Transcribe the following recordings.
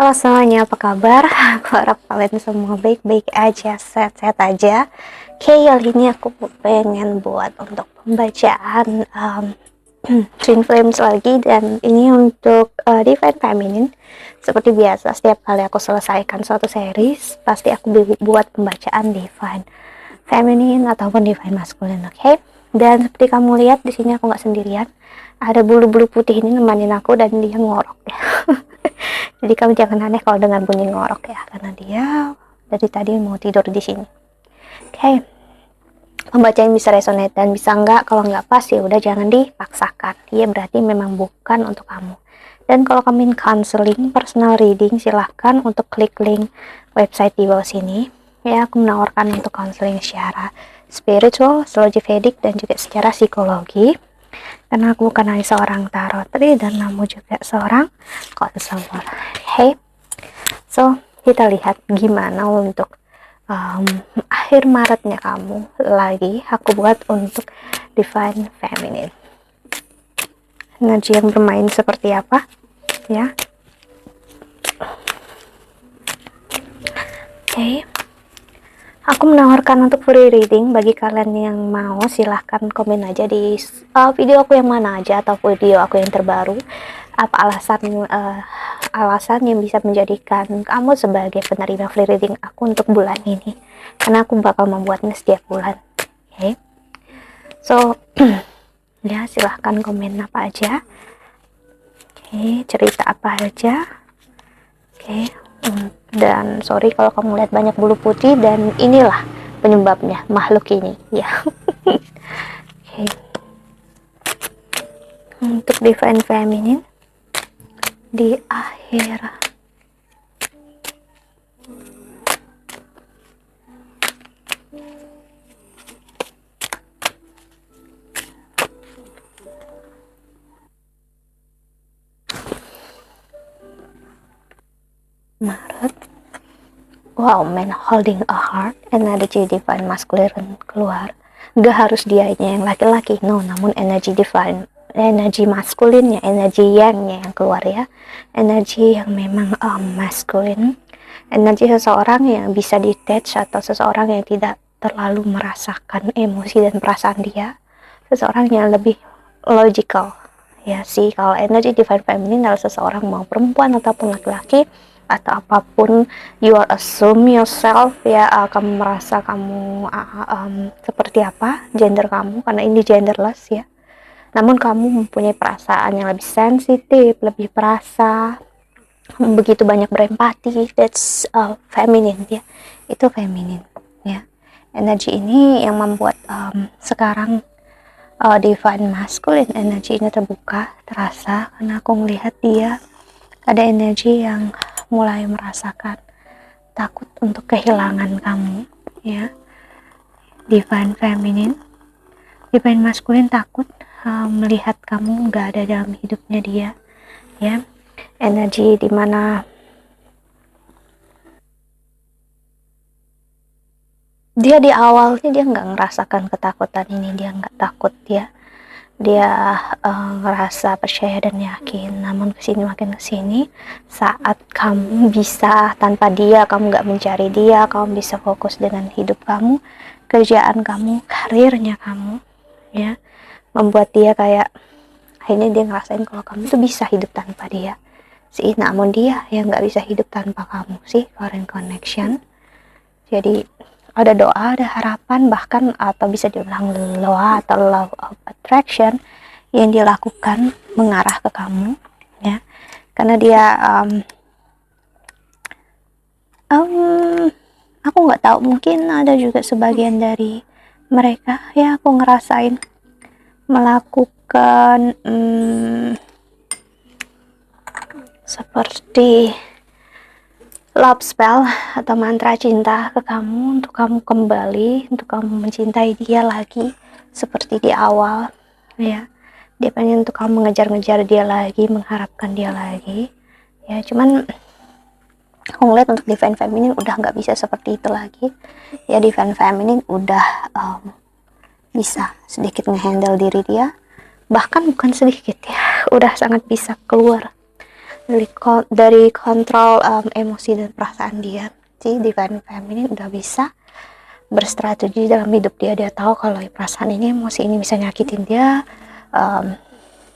Halo semuanya, apa kabar? Aku harap kalian semua baik-baik aja, sehat-sehat aja. Oke, kali ini aku pengen buat untuk pembacaan Twin Flames lagi, dan ini untuk Divine Feminine. Seperti biasa, setiap kali aku selesaikan suatu series, pasti aku buat pembacaan Divine Feminine ataupun Divine Masculine, oke? Dan seperti kamu lihat di sini aku nggak sendirian. Ada bulu-bulu putih ini nemenin aku dan dia ngorok ya. Jadi kamu jangan aneh kalau dengan bunyi ngorok ya, karena dia dari tadi mau tidur di sini. Oke, pembacaan bisa resonate dan bisa enggak. Kalau enggak pas ya udah jangan dipaksakan. Dia berarti memang bukan untuk kamu. Dan kalau kamu ingin counseling, personal reading, silahkan untuk klik link website di bawah sini. Ya, aku menawarkan untuk counseling secara spiritual, astrologi Vedic, dan juga secara psikologi. Karena aku bukan hanya seorang tarot reader dan kamu juga seorang konselor. Hey, so kita lihat gimana untuk akhir Maretnya kamu lagi aku buat untuk Divine Feminine. Energi yang bermain seperti apa ya? Oke. Aku menawarkan untuk free reading bagi kalian yang mau. Silahkan komen aja di video aku yang mana aja atau video aku yang terbaru. Apa alasan yang bisa menjadikan kamu sebagai penerima free reading aku untuk bulan ini? Karena aku bakal membuatnya setiap bulan. Oke. So, ya silahkan komen apa aja. Oke, cerita apa aja. Oke. Dan sorry kalau kamu lihat banyak bulu putih, dan inilah penyebabnya makhluk ini ya. Okay. Untuk Divine Feminine di akhir Maret. Wow, man holding a heart, energy Divine Masculine keluar. Gak harus dianya yang laki-laki, no, namun energi Divine, energi maskulinnya, energi yang keluar ya. Energi yang memang masculine, energi seseorang yang bisa detach atau seseorang yang tidak terlalu merasakan emosi dan perasaan dia, seseorang yang lebih logical ya sih. Kalau energi Divine Feminine adalah seseorang mau perempuan ataupun laki-laki atau apapun, you are assume yourself ya, kamu merasa kamu seperti apa gender kamu, karena ini genderless ya, namun kamu mempunyai perasaan yang lebih sensitif, lebih perasa, begitu banyak berempati. That's feminine ya, itu feminine ya. Energi ini yang membuat sekarang Divine Masculine energi ini terbuka, terasa, karena aku melihat dia ada energi yang mulai merasakan takut untuk kehilangan kamu ya. Divine Feminine, Divine Masculine takut melihat kamu gak ada dalam hidupnya dia ya. Energi dimana dia di awalnya dia nggak ngerasakan ketakutan ini, dia nggak takut ya, dia ngerasa percaya dan yakin. Namun kesini makin kesini, saat kamu bisa tanpa dia, kamu nggak mencari dia, kamu bisa fokus dengan hidup kamu, kerjaan kamu, karirnya kamu ya, membuat dia kayak akhirnya dia ngerasain kalau kamu tuh bisa hidup tanpa dia sih. Namun dia yang nggak bisa hidup tanpa kamu sih, current connection. Jadi ada doa, ada harapan, bahkan atau bisa dibilang doa atau law of attraction yang dilakukan mengarah ke kamu ya, karena dia aku nggak tahu, mungkin ada juga sebagian dari mereka ya, aku ngerasain melakukan seperti love spell atau mantra cinta ke kamu, untuk kamu kembali, untuk kamu mencintai dia lagi seperti di awal ya. Dia pengen untuk kamu mengejar-ngejar dia lagi, mengharapkan dia lagi ya. Cuman aku ngeliat untuk Divine Feminine udah nggak bisa seperti itu lagi ya. Divine Feminine udah bisa sedikit ngehandle diri dia, bahkan bukan sedikit ya, udah sangat bisa keluar dari kontrol emosi dan perasaan dia. Si Divine Feminine udah bisa berstrategi dalam hidup dia. Dia tahu kalau perasaan ini, emosi ini bisa nyakitin dia.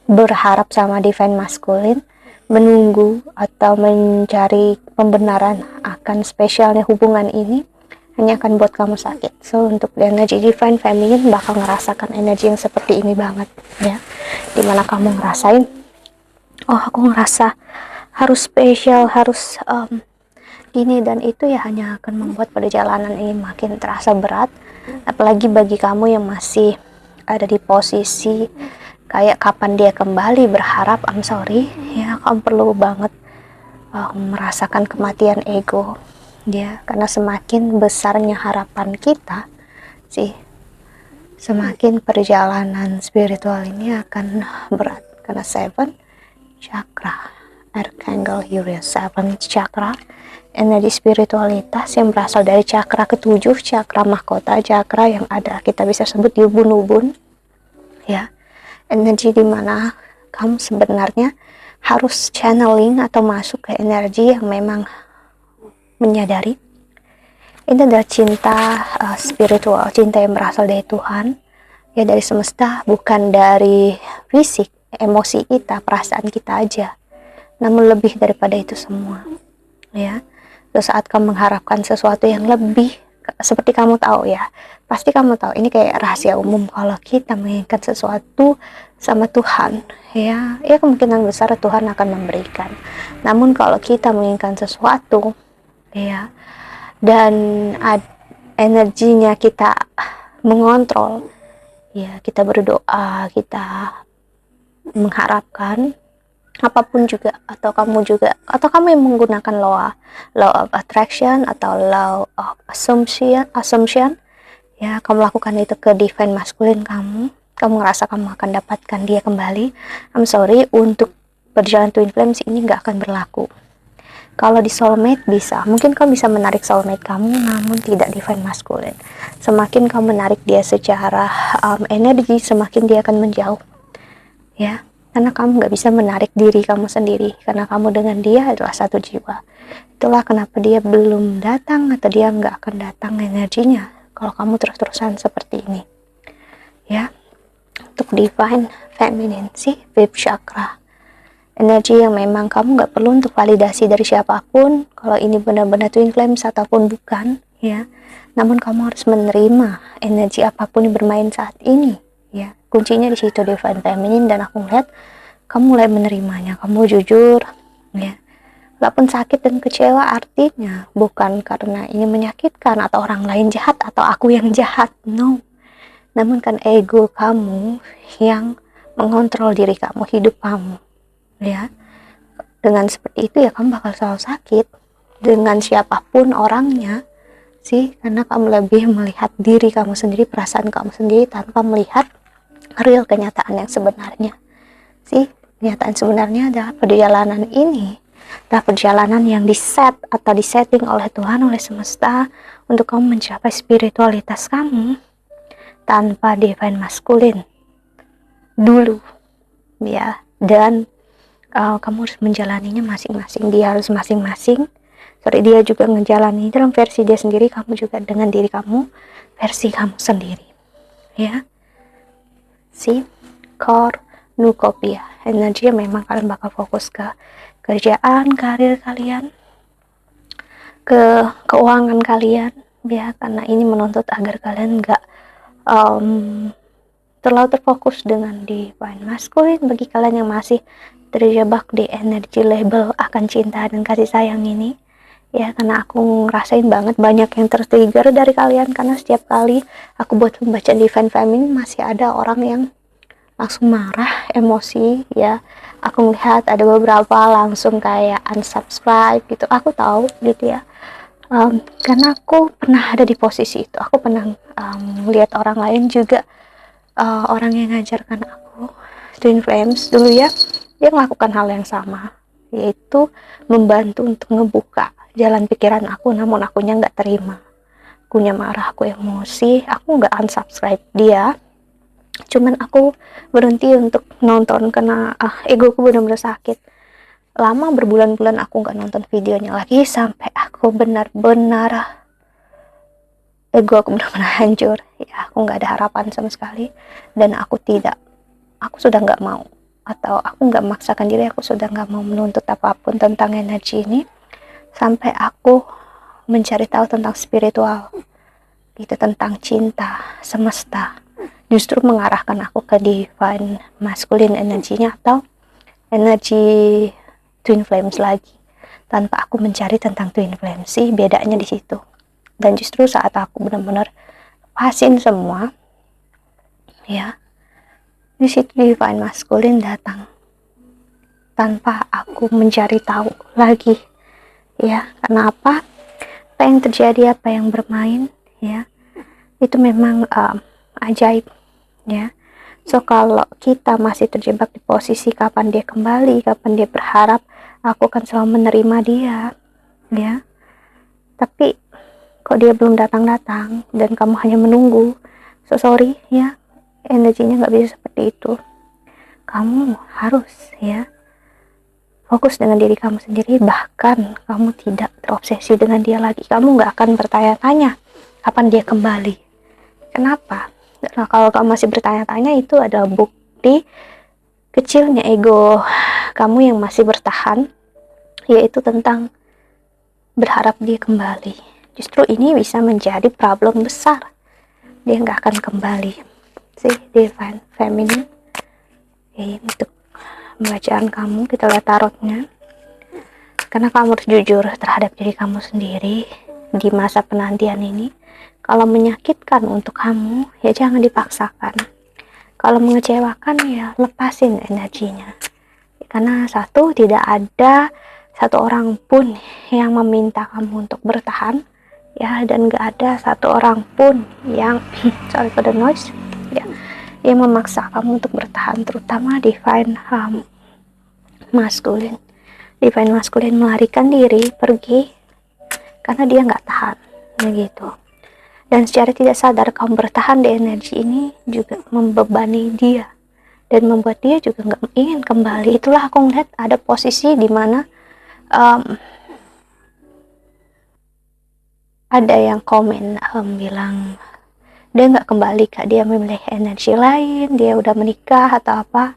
Berharap sama Divine Masculine, menunggu atau mencari pembenaran akan spesialnya hubungan ini hanya akan buat kamu sakit. So untuk energi Divine Feminine bakal ngerasakan energi yang seperti ini banget ya, dimana kamu ngerasain, oh aku ngerasa harus spesial, harus gini dan itu, ya hanya akan membuat perjalanan ini makin terasa berat. Apalagi bagi kamu yang masih ada di posisi kayak kapan dia kembali, berharap, I'm sorry ya, kamu perlu banget merasakan kematian ego dia, karena semakin besarnya harapan kita sih, semakin perjalanan spiritual ini akan berat. Karena 7 chakra, Archangel Uriel, 7 chakra, energi spiritualitas yang berasal dari chakra ke-7, chakra mahkota, chakra yang ada kita bisa sebut di ubun-ubun ya, energi dimana kamu sebenarnya harus channeling atau masuk ke energi yang memang menyadari ini adalah cinta spiritual, cinta yang berasal dari Tuhan ya, dari semesta, bukan dari fisik, emosi kita, perasaan kita aja, namun lebih daripada itu semua ya. Terus saat kamu mengharapkan sesuatu yang lebih, seperti kamu tahu ya, pasti kamu tahu ini kayak rahasia umum, kalau kita menginginkan sesuatu sama Tuhan ya kemungkinan besar Tuhan akan memberikan. Namun kalau kita menginginkan sesuatu ya dan energinya kita mengontrol ya, kita berdoa, kita mengharapkan apapun juga, atau kamu yang menggunakan law of attraction atau law of assumption ya, kamu lakukan itu ke Divine Masculine kamu ngerasa kamu akan dapatkan dia kembali, I'm sorry, untuk perjalanan Twin Flames ini nggak akan berlaku. Kalau di soulmate bisa, mungkin kamu bisa menarik soulmate kamu, namun tidak Divine Masculine. Semakin kamu menarik dia secara energi, semakin dia akan menjauh ya, karena kamu nggak bisa menarik diri kamu sendiri, karena kamu dengan dia adalah satu jiwa. Itulah kenapa dia belum datang atau dia nggak akan datang energinya kalau kamu terus-terusan seperti ini ya. Untuk Divine Feminine sih, 5th chakra, energi yang memang kamu nggak perlu untuk validasi dari siapapun kalau ini benar-benar Twin Flames ataupun bukan ya, namun kamu harus menerima energi apapun yang bermain saat ini ya. Kuncinya di situ Divine Feminine, dan aku ngeliat kamu mulai menerimanya, kamu jujur ya, walaupun sakit dan kecewa, artinya bukan karena ini menyakitkan atau orang lain jahat atau aku yang jahat, no, namun kan ego kamu yang mengontrol diri kamu, hidup kamu ya. Dengan seperti itu ya kamu bakal selalu sakit dengan siapapun orangnya sih, karena kamu lebih melihat diri kamu sendiri, perasaan kamu sendiri, tanpa melihat real kenyataan yang sebenarnya sih. Kenyataan sebenarnya adalah perjalanan ini adalah perjalanan yang diset atau disetting oleh Tuhan, oleh semesta, untuk kamu mencapai spiritualitas kamu tanpa Divine Masculine dulu ya. Dan kamu harus menjalaninya masing-masing, dia harus masing-masing, dia juga menjalani dalam versi dia sendiri, kamu juga dengan diri kamu, versi kamu sendiri ya. Si cornucopia, energi yang memang kalian bakal fokus ke kerjaan, karir kalian, ke keuangan kalian ya, karena ini menuntut agar kalian nggak terlalu terfokus dengan Divine Masculine. Bagi kalian yang masih terjebak di energi label akan cinta dan kasih sayang ini ya, karena aku ngerasain banget banyak yang tertrigger dari kalian, karena setiap kali aku buat pembacaan Divine Feminine masih ada orang yang langsung marah, emosi ya. Aku melihat ada beberapa langsung kayak unsubscribe gitu, aku tahu gitu ya. Karena aku pernah ada di posisi itu, aku pernah melihat orang lain juga, orang yang ngajarkan aku Twin Flames dulu ya, dia melakukan hal yang sama, yaitu membantu untuk ngebuka jalan pikiran aku, namun akunya nggak terima, akunya marah, aku emosi, aku nggak unsubscribe dia, cuman aku berhenti untuk nonton karena egoku benar-benar sakit. lama berbulan-bulan aku nggak nonton videonya lagi, sampai aku benar-benar ego aku benar-benar hancur ya. Aku nggak ada harapan sama sekali, dan aku sudah nggak mau, atau aku nggak memaksakan diri, aku sudah nggak mau menuntut apapun tentang energi ini, sampai aku mencari tahu tentang spiritual gitu, tentang cinta semesta, justru mengarahkan aku ke divine masculine energinya, atau energi twin flames lagi, tanpa aku mencari tentang twin flames sih, bedanya di situ. Dan justru saat aku benar-benar pasin semua ya, di situ divine masculine datang tanpa aku mencari tahu lagi ya. Kenapa? Apa yang terjadi, apa yang bermain ya, itu memang ajaib ya. So kalau kita masih terjebak di posisi kapan dia kembali, kapan dia berharap, aku akan selalu menerima dia ya. Tapi kok dia belum datang-datang dan kamu hanya menunggu, so sorry ya, energinya nggak bisa seperti itu. Kamu harus ya fokus dengan diri kamu sendiri, bahkan kamu tidak terobsesi dengan dia lagi. Kamu nggak akan bertanya-tanya kapan dia kembali. Kenapa? Nah, kalau kamu masih bertanya-tanya, itu adalah bukti kecilnya ego kamu yang masih bertahan, yaitu tentang berharap dia kembali. Justru ini bisa menjadi problem besar. Dia nggak akan kembali. See, divine feminine. Oke, untuk bacaan kamu, kita lihat tarotnya. Karena kamu harus jujur terhadap diri kamu sendiri di masa penantian ini. Kalau menyakitkan untuk kamu, ya jangan dipaksakan. Kalau mengecewakan, ya lepasin energinya. Karena satu, tidak ada satu orang pun yang meminta kamu untuk bertahan ya, dan gak ada satu orang pun yang sorry for the noise ya, yang memaksa kamu untuk bertahan, terutama divine masculine. Divine masculine melarikan diri, pergi karena dia nggak tahan begitu. Dan secara tidak sadar kamu bertahan di energi ini juga membebani dia dan membuat dia juga nggak ingin kembali. Itulah aku melihat ada posisi di mana ada yang komen bilang dia nggak kembali Kak, dia memilih energi lain, dia udah menikah atau apa.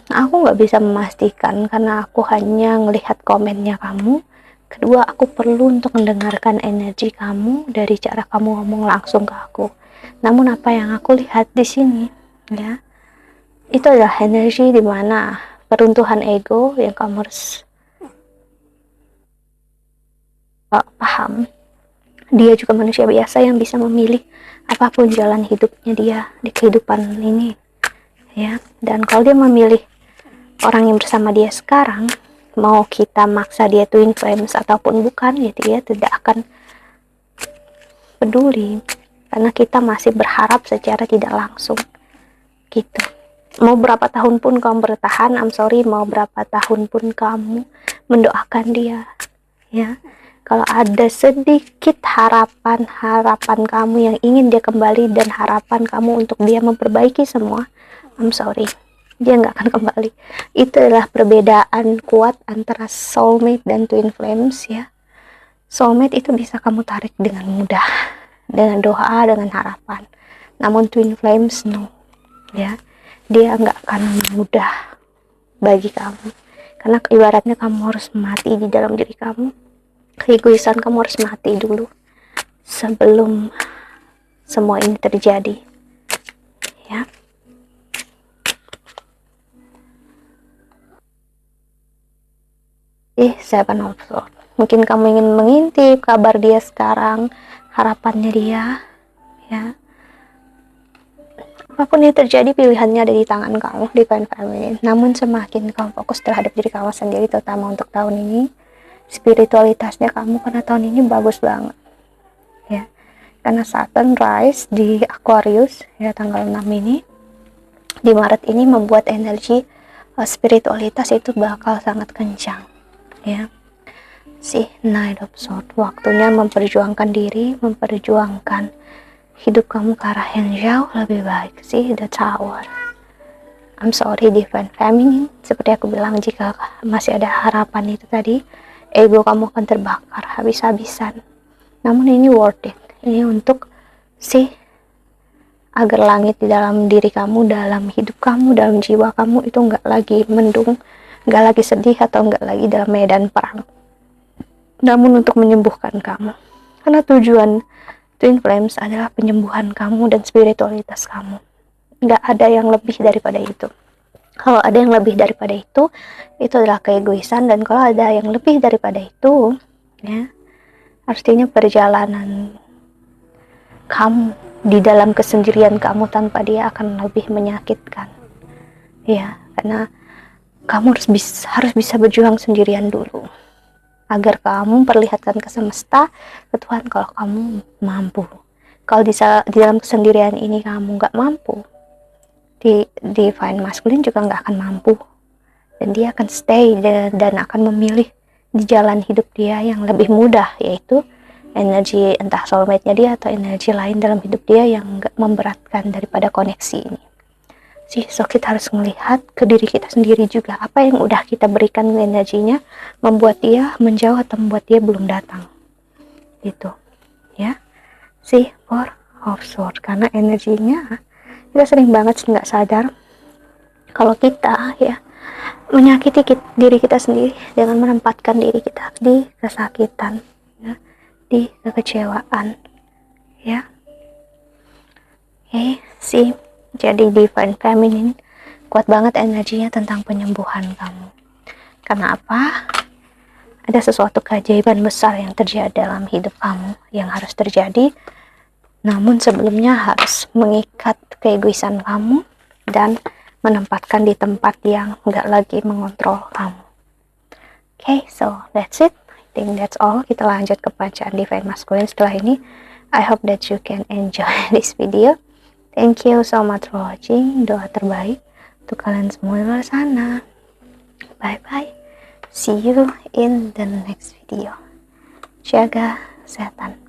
Aku nggak bisa memastikan karena aku hanya ngelihat komennya kamu. Kedua, aku perlu untuk mendengarkan energi kamu dari cara kamu ngomong langsung ke aku. Namun apa yang aku lihat di sini ya, itu adalah energi di mana peruntuhan ego yang kamu harus paham. Dia juga manusia biasa yang bisa memilih apapun jalan hidupnya dia di kehidupan ini ya. Dan kalau dia memilih orang yang bersama dia sekarang, mau kita maksa dia twin flames ataupun bukan, ya dia tidak akan peduli karena kita masih berharap secara tidak langsung gitu. Mau berapa tahun pun kamu bertahan, I'm sorry, mau berapa tahun pun kamu mendoakan dia ya, kalau ada sedikit harapan kamu yang ingin dia kembali dan harapan kamu untuk dia memperbaiki semua, I'm sorry, dia nggak akan kembali. Itu adalah perbedaan kuat antara soulmate dan twin flames ya. Soulmate itu bisa kamu tarik dengan mudah, dengan doa, dengan harapan. Namun twin flames no ya, dia nggak akan mudah bagi kamu. Karena ibaratnya kamu harus mati di dalam diri kamu. Keegoisan kamu harus mati dulu sebelum semua ini terjadi ya. Seven of Swords. Mungkin kamu ingin mengintip kabar dia sekarang, harapannya dia ya. Apapun yang terjadi, pilihannya ada di tangan kamu, divine feminine. Namun semakin kamu fokus terhadap diri kamu sendiri, terutama untuk tahun ini, spiritualitasnya kamu karena tahun ini bagus banget ya. Karena Saturn rise di Aquarius ya tanggal 6 ini, di Maret ini, membuat energi spiritualitas itu bakal sangat kencang ya. Si Knight of Swords, waktunya memperjuangkan diri, memperjuangkan hidup kamu ke arah yang jauh lebih baik. Si The Tower, I'm sorry divine feminine, seperti aku bilang, jika masih ada harapan itu tadi, ego kamu akan terbakar habis-habisan. Namun ini worth it, ini untuk agar langit di dalam diri kamu, dalam hidup kamu, dalam jiwa kamu itu nggak lagi mendung, nggak lagi sedih, atau nggak lagi dalam medan perang, namun untuk menyembuhkan kamu. Karena tujuan Twin Flames adalah penyembuhan kamu dan spiritualitas kamu. Nggak ada yang lebih daripada itu. Kalau ada yang lebih daripada itu adalah keegoisan. Dan kalau ada yang lebih daripada itu, ya, artinya perjalanan kamu di dalam kesendirian kamu tanpa dia akan lebih menyakitkan. Ya, karena kamu harus bisa berjuang sendirian dulu, agar kamu perlihatkan ke semesta, ke Tuhan, kalau kamu mampu. Kalau di dalam kesendirian ini kamu nggak mampu, di divine masculine juga nggak akan mampu, dan dia akan stay dan akan memilih di jalan hidup dia yang lebih mudah, yaitu energi entah soulmate-nya dia atau energi lain dalam hidup dia yang nggak memberatkan daripada koneksi ini. So kita harus melihat ke diri kita sendiri juga, apa yang udah kita berikan energinya membuat dia menjauh atau membuat dia belum datang, gitu ya. Four of Swords, karena energinya kita sering banget nggak sadar kalau kita ya menyakiti diri kita sendiri dengan menempatkan diri kita di kesakitan, ya, di kekecewaan, ya. Jadi divine feminine kuat banget energinya tentang penyembuhan kamu. Karena apa? Ada sesuatu keajaiban besar yang terjadi dalam hidup kamu yang harus terjadi, namun sebelumnya harus mengikat keegoisan kamu dan menempatkan di tempat yang nggak lagi mengontrol kamu. So that's it. I think that's all. Kita lanjut ke bacaan divine masculine setelah ini. I hope that you can enjoy this video. Thank you so much for watching. Doa terbaik untuk kalian semua di luar sana. Bye bye. See you in the next video. Jaga kesehatan.